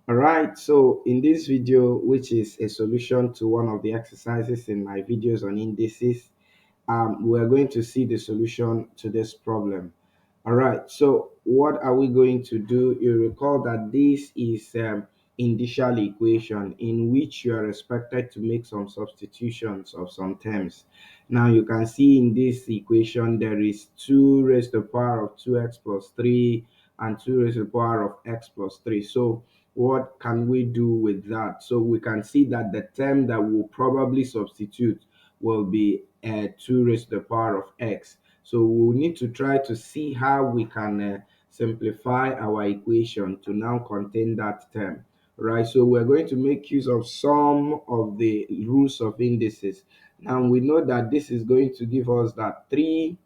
All right, so in this video, which is a solution to one of the exercises in my videos on indices, we're going to see the solution to this problem. All right, so what are we going to do? You recall that this is initial equation in which you are expected to make some substitutions of some terms. Now you can see in this equation there is 2 raised to the power of 2x plus 3 and 2 raised to the power of x plus 3. So what can we do with that? So we can see that the term that we'll probably substitute will be 2 raised to the power of x. So we'll need to try to see how we can simplify our equation to now contain that term, right? So we're going to make use of some of the rules of indices. Now we know that this is going to give us that 3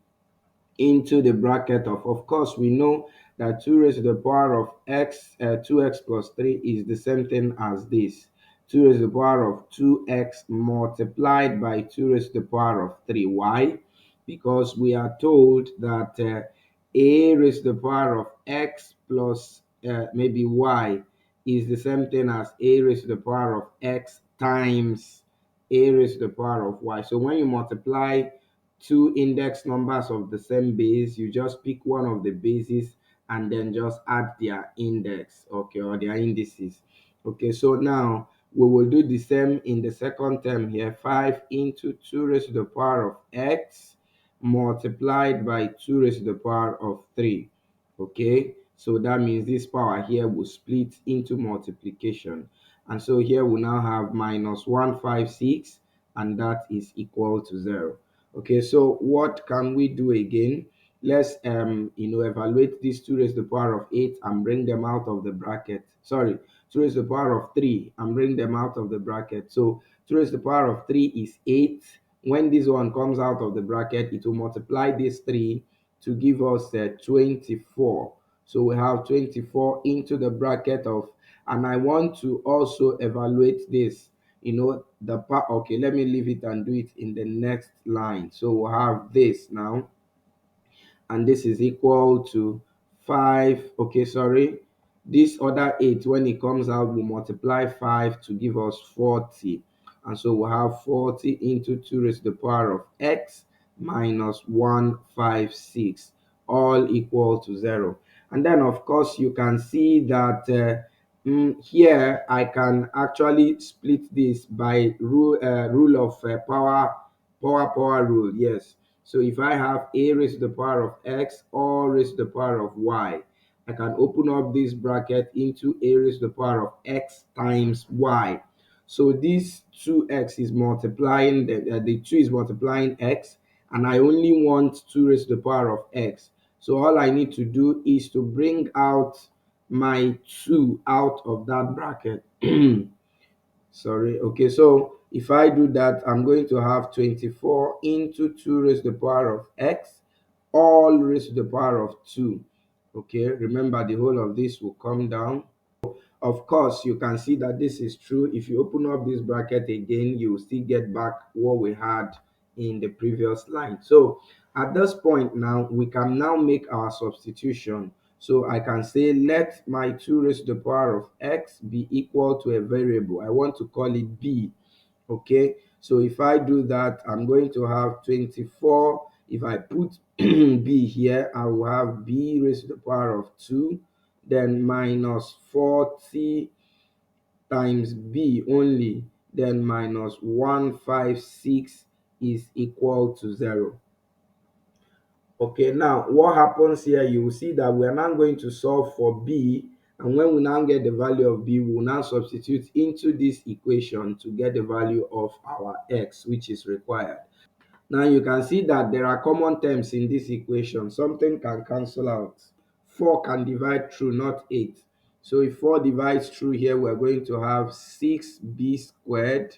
into the bracket of course, we know that 2 raised to the power of x, 2x plus 3 is the same thing as this. 2 raised to the power of 2x multiplied by 2 raised to the power of 3. Why? Because we are told that a raised to the power of x plus maybe y is the same thing as a raised to the power of x times a raised to the power of y. So when you multiply two index numbers of the same base, you just pick one of the bases and then just add their index, okay, or their indices. Okay, so now we will do the same in the second term here. 5 into 2 raised to the power of x multiplied by 2 raised to the power of 3. Okay, so that means this power here will split into multiplication. And so here we now have minus 156, and that is equal to 0. Okay, so what can we do again? Let's evaluate these 2 raised to the power of 8 and bring them out of the bracket. Sorry, 2 raised to the power of 3 and bring them out of the bracket. So 2 raised to the power of 3 is 8. When this one comes out of the bracket, it will multiply this 3 to give us 24. So we have 24 into the bracket of, and I want to also evaluate this, the part. Okay, let me leave it and do it in the next line. So we'll have this now, and this is equal to 5. Okay, sorry, this other 8, when it comes out, will multiply 5 to give us 40. And so we'll have 40 into 2 raised to the power of x minus 156, all equal to 0. And then of course you can see that here I can actually split this by rule of power rule. Yes, so if I have a raised to the power of x or raised to the power of y, I can open up this bracket into a raised to the power of x times y. So this 2x is multiplying, the 2 is multiplying x, and I only want 2 raised to the power of x. So all I need to do is to bring out my 2 out of that bracket. Sorry. Okay, so if I do that, I'm going to have 24 into 2 raised to the power of x, all raised to the power of 2. Okay, remember the whole of this will come down. Of course, you can see that this is true. If you open up this bracket again, you will still get back what we had in the previous line. So at this point now, we can now make our substitution. So I can say let my 2 raised to the power of x be equal to a variable. I want to call it b. Okay, so if I do that, I'm going to have 24. If I put b here, I will have b raised to the power of 2, then minus 40 times b only, then minus 156 is equal to 0. Okay, now what happens here, you will see that we are now going to solve for b, and when we now get the value of b, we will now substitute into this equation to get the value of our x, which is required. Now you can see that there are common terms in this equation. Something can cancel out. 4 can divide through, not 8. So if 4 divides through here, we're going to have 6b squared.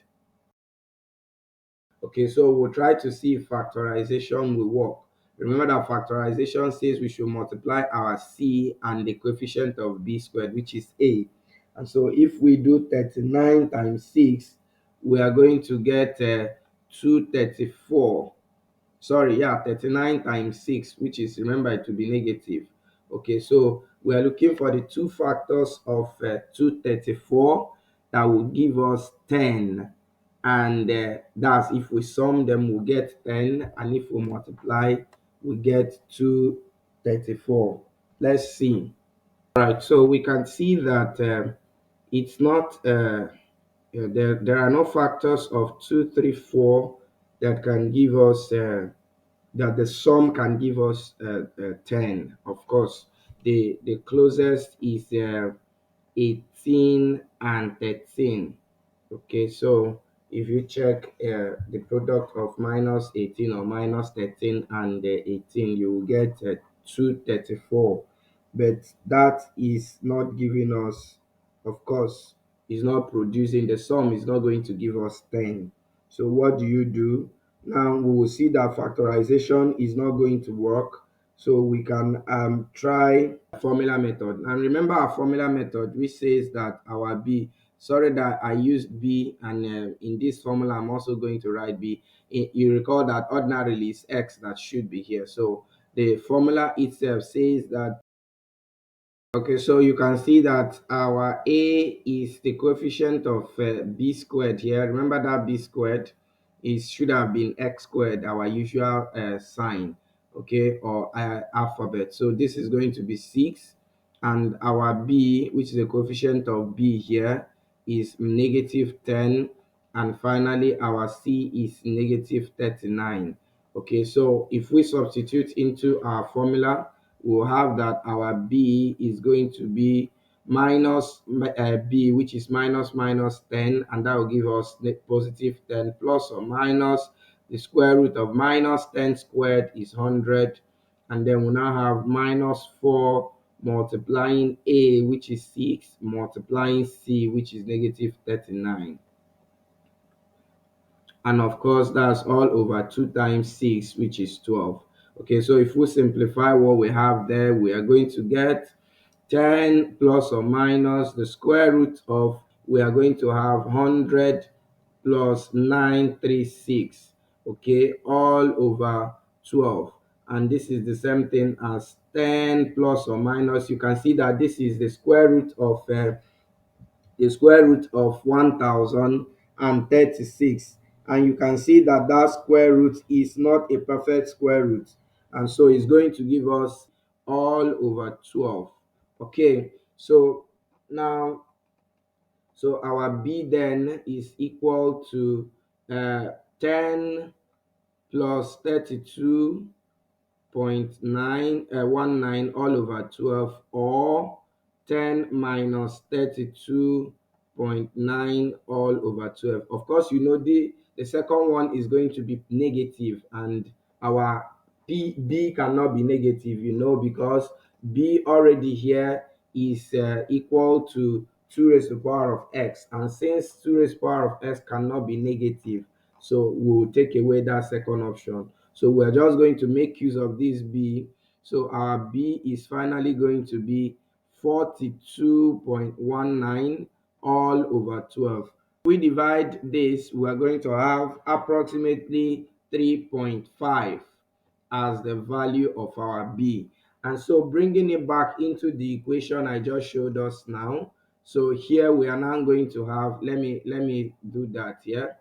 Okay, so we'll try to see if factorization will work. Remember that factorization says we should multiply our c and the coefficient of b squared, which is a. And so if we do 39 times 6, we are going to get 234. Sorry, yeah, 39 times 6, which is, remember, it to be negative. Okay, so We are looking for the two factors of 234 that will give us 10. And that's if we sum them, we'll get 10. And if we multiply, we get 234. Let's see. All right, so we can see that it's not, there are no factors of 234 that can give us that the sum can give us 10. Of course, the closest is 18 and 13. Okay, so if you check the product of minus 18 or minus 13 and 18, you will get 234. But that is not giving us, of course, is not producing, the sum is not going to give us 10. So what do you do? Now we will see that factorization is not going to work. So we can try formula method. And remember our formula method, which says that our B, sorry that I used B, and in this formula I'm also going to write B. You recall that ordinarily it's X that should be here. So the formula itself says that, okay, so you can see that our A is the coefficient of B squared here. Remember that B squared is should have been X squared, our usual sign, okay, or alphabet. So this is going to be 6, and our B, which is the coefficient of B here, is negative 10, and finally our C is negative 39. Okay, so if we substitute into our formula, we'll have that our B is going to be minus B, which is minus minus 10, and that will give us the positive 10, plus or minus the square root of minus 10 squared is 100, and then we now have minus 4 multiplying A, which is 6, multiplying C, which is negative 39. And of course that's all over 2 times 6, which is 12. Okay, so if we simplify what we have there, we are going to get 10 plus or minus the square root of, we are going to have 100 plus 936, okay, all over 12. And this is the same thing as 10 plus or minus, you can see that this is the square root of 1036, and you can see that that square root is not a perfect square root, and so it's going to give us all over 12. Okay, so now, so our B then is equal to 10 plus 32.919 all over 12, or 10 minus 32.9 all over 12. Of course, you know the second one is going to be negative, and our B cannot be negative, you know, because B already here is equal to 2 raised to the power of x, and since 2 raised to the power of x cannot be negative, so we'll take away that second option. So we're just going to make use of this B. So our B is finally going to be 42.19 all over 12. If we divide this, we are going to have approximately 3.5 as the value of our B. And so bringing it back into the equation I just showed us now. So here we are now going to have, let me do that here.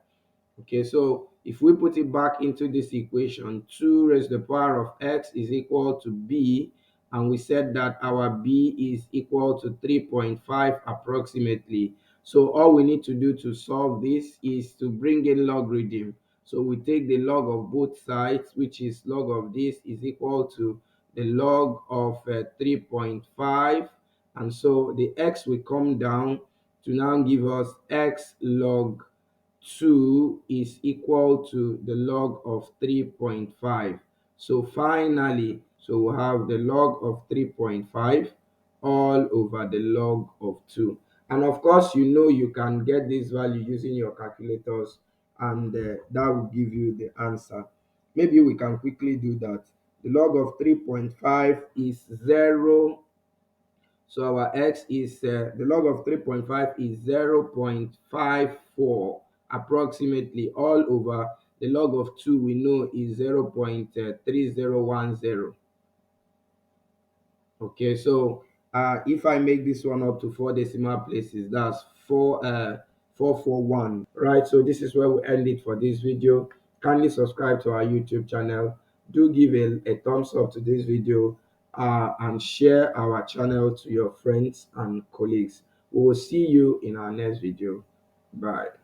Okay, so if we put it back into this equation, 2 raised to the power of x is equal to B, and we said that our B is equal to 3.5 approximately. So all we need to do to solve this is to bring in logarithm. So we take the log of both sides, which is log of this is equal to the log of 3.5, and so the x will come down to now give us x log 2 is equal to the log of 3.5. So finally, so we'll have the log of 3.5 all over the log of 2. And of course, you know you can get this value using your calculators, and that will give you the answer. Maybe we can quickly do that. The log of 3.5 is 0. So our x is, the log of 3.5 is 0.54 approximately, all over the log of 2 we know is 0.3010. Okay, so If I make this one up to four decimal places, that's 441, right? So this is where we end it for this video. Kindly subscribe to our YouTube channel. Do give a thumbs up to this video, and share our channel to your friends and colleagues. We will see you in our next video. Bye.